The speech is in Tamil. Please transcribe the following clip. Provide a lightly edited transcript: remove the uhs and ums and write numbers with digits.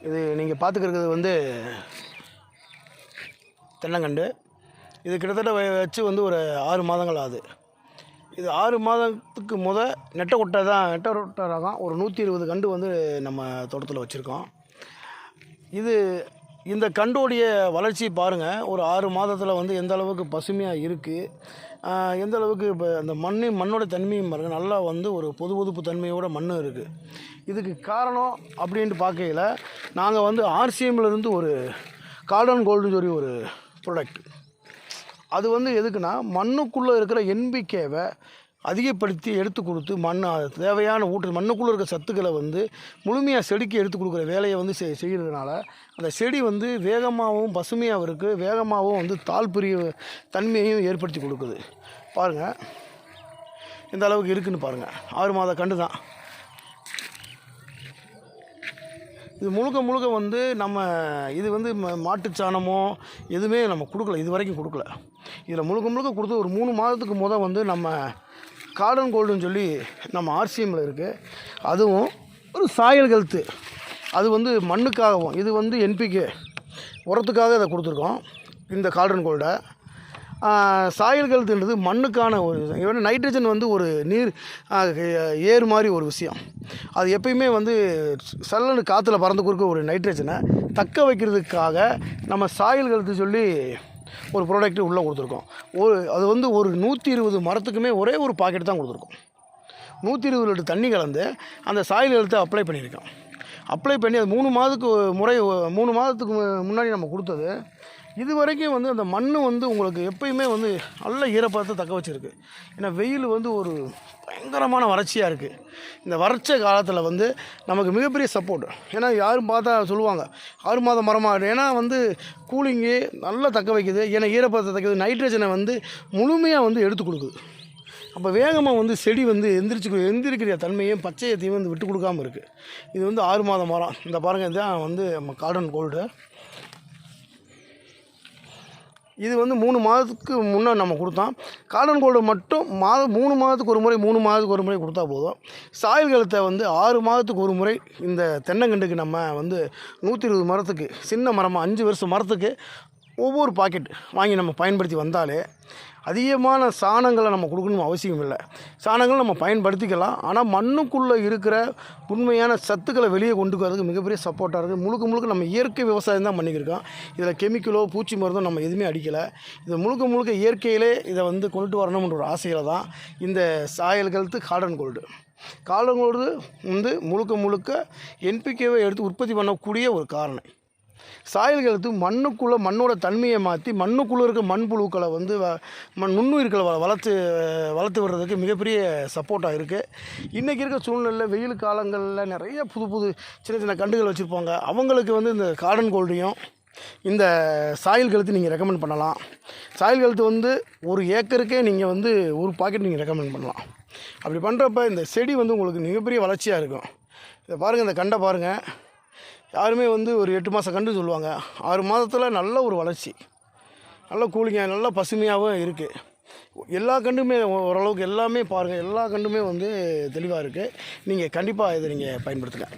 இது நீங்கள் பார்த்துக்கிறது வந்து தென்னங்கண்டு. இது கிட்டத்தட்ட வச்சு வந்து ஒரு 6 மாதங்கள் ஆகுது. இது 6 மாதத்துக்கு நெட்டை கொட்டை ரகம் ஒரு 120 கண்டு வந்து நம்ம தோட்டத்தில் வச்சுருக்கோம். இந்த கண்டோடைய வளர்ச்சி பாருங்கள். ஒரு 6 மாதத்தில் வந்து எந்த அளவுக்கு பசுமையாக இருக்குது, எந்த அளவுக்கு இப்போ அந்த மண்ணோட தன்மையும் பாருங்கள், நல்லா வந்து ஒரு பொதுப்பு தன்மையோட மண்ணும் இருக்குது. இதுக்கு காரணம் அப்படின்ட்டு பார்க்கையில் நாங்கள் வந்து ஆர்சிஎம்லேருந்து ஒரு கார்டன் கோல்டுன்னு சொல்லி ஒரு ப்ராடக்ட், அது வந்து எதுக்குன்னா மண்ணுக்குள்ளே இருக்கிற என்பிகேவை அதிகப்படுத்தி எடுத்து கொடுத்து தேவையான மண்ணுக்குள்ளே இருக்க சத்துக்களை வந்து முழுமையாக செடிக்கு எடுத்து கொடுக்குற வேலையை வந்து செய்கிறதுனால அந்த செடி வந்து வேகமாகவும் பசுமையாகவும் இருக்குது, வேகமாகவும் வந்து தாழ்பிரிய தன்மையையும் ஏற்படுத்தி கொடுக்குது. பாருங்கள் எந்த அளவுக்கு இருக்குதுன்னு பாருங்கள். 6 மாத கண்டு தான் இது. முழுக்க வந்து இது வந்து மாட்டுச்சாணமோ எதுவுமே நம்ம கொடுக்கல, இது வரைக்கும் கொடுக்கல. இதில் முழுக்க கொடுத்து ஒரு 3 மாதத்துக்கு வந்து நம்ம கார்டன் கோல்டுன்னு சொல்லி நம்ம ஆர்சிஎம்மில் இருக்குது. அதுவும் ஒரு சாயல் ஹெல்த்து, அது வந்து மண்ணுக்காகவும், இது வந்து என்பிகே உரத்துக்காக இதை கொடுத்துருக்கோம் இந்த கார்டன் கோல்டை. சாயல் ஹெல்த்துன்றது மண்ணுக்கான ஒரு நைட்ரஜன் வந்து ஒரு நீர் ஏறு மாதிரி ஒரு விஷயம். அது எப்பயுமே வந்து சல்லனு காற்றுல பறந்து கொடுக்க ஒரு நைட்ரஜனை தக்க வைக்கிறதுக்காக நம்ம சாயல் ஹெல்த்து சொல்லி ஒரு ப்ராடக்ட்டு உள்ளே கொடுத்துருக்கோம். அது வந்து ஒரு 120 மரத்துக்குமே ஒரே ஒரு பாக்கெட் தான் கொடுத்துருக்கோம். 120 லிட்டர் தண்ணி கலந்து அந்த சாயில் ஹெல்த்தை அப்ளை பண்ணியிருக்கோம். அப்ளை பண்ணி அது 3 மாதத்துக்கு முன்னாடி நம்ம கொடுத்தது. இது வரைக்கும் வந்து அந்த மண் வந்து உங்களுக்கு எப்பயுமே வந்து நல்ல ஈரப்பதத்தை தக்க வச்சுருக்கு. ஏன்னா வெயில் வந்து ஒரு பயங்கரமான வறட்சியாக இருக்குது. இந்த வறட்ச காலத்தில் வந்து நமக்கு மிகப்பெரிய சப்போர்ட். ஏன்னா யாரும் பார்த்தா சொல்லுவாங்க 6 மாத மரமாக, ஏன்னா வந்து கூலிங்கு நல்லா தக்க வைக்குது, ஏன்னா ஈரப்பதத்தை தக்குது, நைட்ரஜனை வந்து முழுமையாக வந்து எடுத்து கொடுக்குது. அப்போ வேகமாக வந்து செடி வந்து எந்திரிக்கிற தன்மையும் பச்சையத்தையும் வந்து விட்டு கொடுக்காமல் இருக்குது. இது வந்து 6 மாத மரம். இந்த பாருங்கள், இதுதான் வந்து நம்ம கார்டன் கோல்டு. இது வந்து 3 மாதத்துக்கு முன்னே நம்ம கொடுத்தோம். கார்டன் கோல்டு மட்டும் 3 மாதத்துக்கு ஒரு முறை கொடுத்தா போதும். சாயல் ஹெல்த்தை வந்து 6 மாதத்துக்கு ஒரு முறை இந்த தென்னங்கண்டுக்கு நம்ம வந்து 120 மரத்துக்கு, சின்ன மரமாக 5 வருஷம் மரத்துக்கு ஒவ்வொரு பாக்கெட் வாங்கி நம்ம பயன்படுத்தி வந்தாலே அதிகமான சாணங்களை நம்ம கொடுக்கணும் அவசியம் இல்லை. சாணங்கள் நம்ம பயன்படுத்திக்கலாம். ஆனால் மண்ணுக்குள்ளே இருக்கிற உண்மையான சத்துக்களை வெளியே கொண்டு வரதுக்கு மிகப்பெரிய சப்போர்ட்டாக இருக்குது. முழுக்க நம்ம இயற்கை விவசாயம் தான் பண்ணிக்கிருக்கோம். இதில் கெமிக்கலோ பூச்சி மருந்தோ நம்ம எதுவுமே அடிக்கலை. இது முழுக்க இயற்கையிலே இதை வந்து கொண்டு வரணும்ன்ற ஒரு ஆசையில் தான் இந்த சாயல் ஹெல்த்து கார்டன் கோல்டு வந்து முழுக்க என்பிகேவை எடுத்து உற்பத்தி பண்ணக்கூடிய ஒரு காரணம். சாயல் ஹெல்த்து மண்ணோட தன்மையை மாற்றி மண்ணுக்குள்ளே இருக்க மண்புழுக்களை வந்து நுண்ணுயிர்களை வளர்த்து விடுறதுக்கு மிகப்பெரிய சப்போர்ட்டாக இருக்குது. இன்றைக்கி இருக்க சூழ்நிலையில் வெயில் காலங்களில் நிறைய புது சின்ன கண்டுகள் வச்சுருப்பாங்க. அவங்களுக்கு வந்து இந்த கார்டன் கோல்டையும் இந்த சாயல் ஹெல்த்து நீங்கள் ரெக்கமெண்ட் பண்ணலாம். சாயல் ஹெல்த்து வந்து ஒரு ஏக்கருக்கே நீங்கள் வந்து ஒரு பாக்கெட் நீங்கள் ரெக்கமெண்ட் பண்ணலாம். அப்படி பண்ணுறப்ப இந்த செடி வந்து உங்களுக்கு மிகப்பெரிய வளர்ச்சியாக இருக்கும். இதை பாருங்கள், இந்த கண்டை பாருங்கள். யாருமே வந்து ஒரு 8 மாத கண்டு சொல்லுவாங்க. 6 மாதத்தில் நல்ல ஒரு வளர்ச்சி, நல்ல கூலிங்காக, நல்ல பசுமையாகவும் இருக்குது. எல்லா கண்டுமே ஓரளவுக்கு எல்லாமே பாருங்கள், எல்லா கண்டுமே வந்து தெளிவாக இருக்குது. நீங்கள் கண்டிப்பாக இதை நீங்கள் பயன்படுத்துங்க.